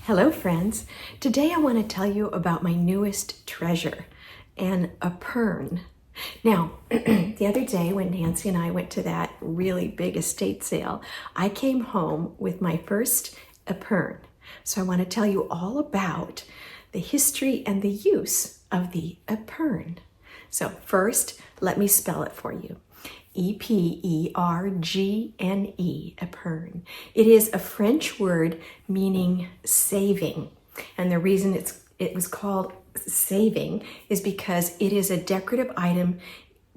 Hello friends! Today I want to tell you about my newest treasure, an Epergne. Now, the other day when Nancy and I went to that really big estate sale, I came home with my first Epergne. So I want to tell you all about the history and the use of the Epergne. So first, let me spell it for you. Epergne, Epergne. It is a French word meaning saving. And the reason it was called saving is because it is a decorative item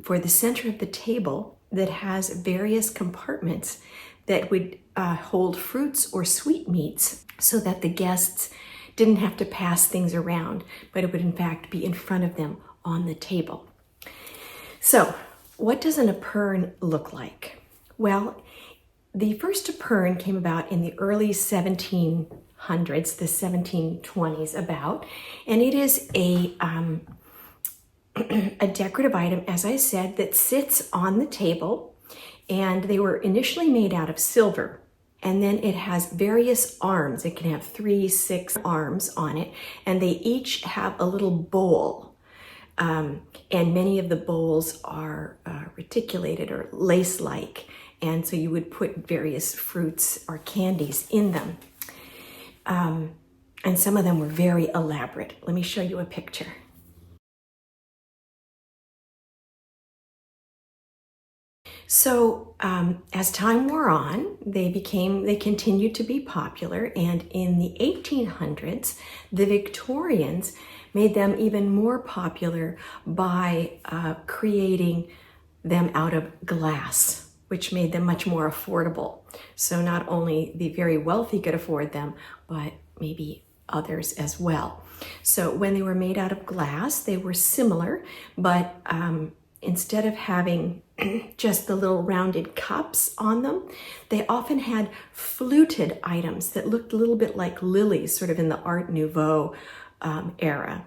for the center of the table that has various compartments that would hold fruits or sweetmeats so that the guests didn't have to pass things around, but it would in fact be in front of them on the table. So, what does an Epergne look like? Well, the first Epergne came about in the early 1700s, the 1720s about, and it is a decorative item, as I said, that sits on the table, and they were initially made out of silver, and then it has various arms. It can have 3, 6 arms on it, and they each have a little bowl. And many of the bowls are reticulated or lace-like, and so you would put various fruits or candies in them. And some of them were very elaborate. Let me show you a picture. So as time wore on, they continued to be popular, and in the 1800s, the Victorians made them even more popular by creating them out of glass, which made them much more affordable. So not only the very wealthy could afford them, but maybe others as well. So when they were made out of glass, they were similar, but instead of having just the little rounded cups on them, they often had fluted items that looked a little bit like lilies, sort of in the Art Nouveau era.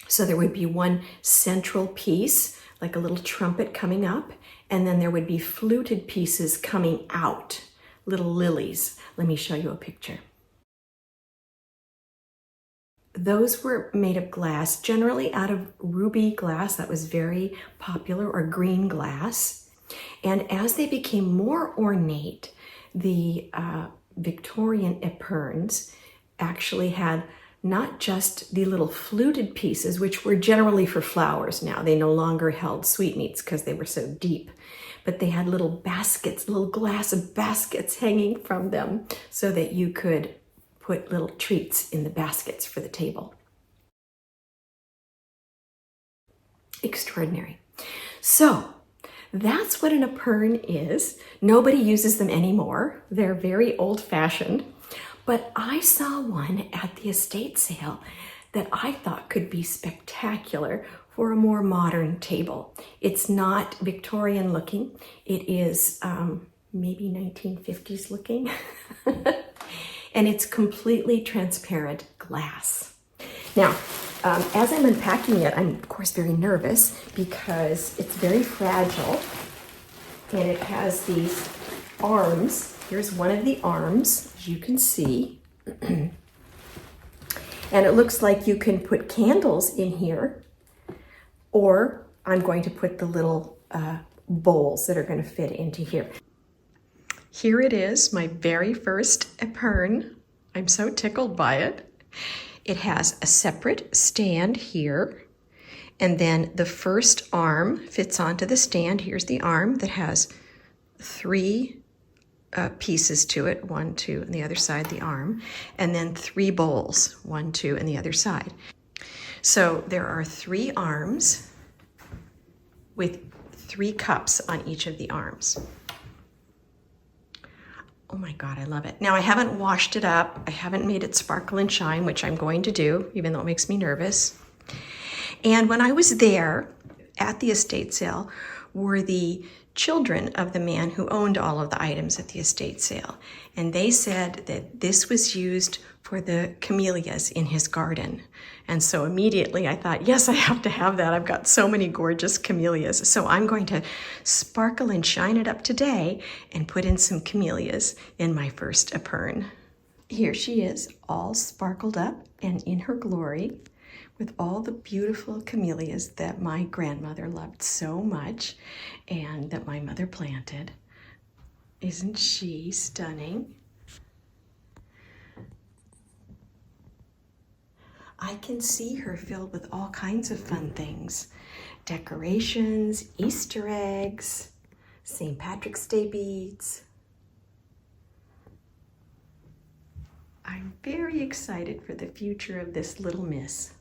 So there would be one central piece, like a little trumpet coming up, and then there would be fluted pieces coming out, little lilies. Let me show you a picture. Those were made of glass, generally out of ruby glass. That was very popular, or green glass. And as they became more ornate, the Victorian Epergnes actually had not just the little fluted pieces, which were generally for flowers now. They no longer held sweetmeats because they were so deep. But they had little baskets, little glass baskets hanging from them so that you could put little treats in the baskets for the table. Extraordinary. So that's what an Epergne is. Nobody uses them anymore. They're very old-fashioned. But I saw one at the estate sale that I thought could be spectacular for a more modern table. It's not Victorian looking. It is maybe 1950s looking. And it's completely transparent glass. Now, as I'm unpacking it, I'm of course very nervous because it's very fragile, and it has these arms. Here's one of the arms, as you can see. And it looks like you can put candles in here, or I'm going to put the little bowls that are going to fit into here. Here it is, my very first Epergne. I'm so tickled by it. It has a separate stand here, and then the first arm fits onto the stand. Here's the arm that has 3 pieces to it, 1, 2, and the other side, the arm, and then 3 bowls, 1, 2, and the other side. So there are 3 arms with 3 cups on each of the arms. Oh my God, I love it. Now I haven't washed it up. I haven't made it sparkle and shine, which I'm going to do, even though it makes me nervous. And when I was there at the estate sale were the children of the man who owned all of the items at the estate sale. And they said that this was used for the camellias in his garden. And so immediately I thought, yes, I have to have that. I've got so many gorgeous camellias. So I'm going to sparkle and shine it up today and put in some camellias in my first Epergne. Here she is, all sparkled up and in her glory, with all the beautiful camellias that my grandmother loved so much and that my mother planted. Isn't she stunning? I can see her filled with all kinds of fun things. Decorations, Easter eggs, St. Patrick's Day beads. I'm very excited for the future of this little miss.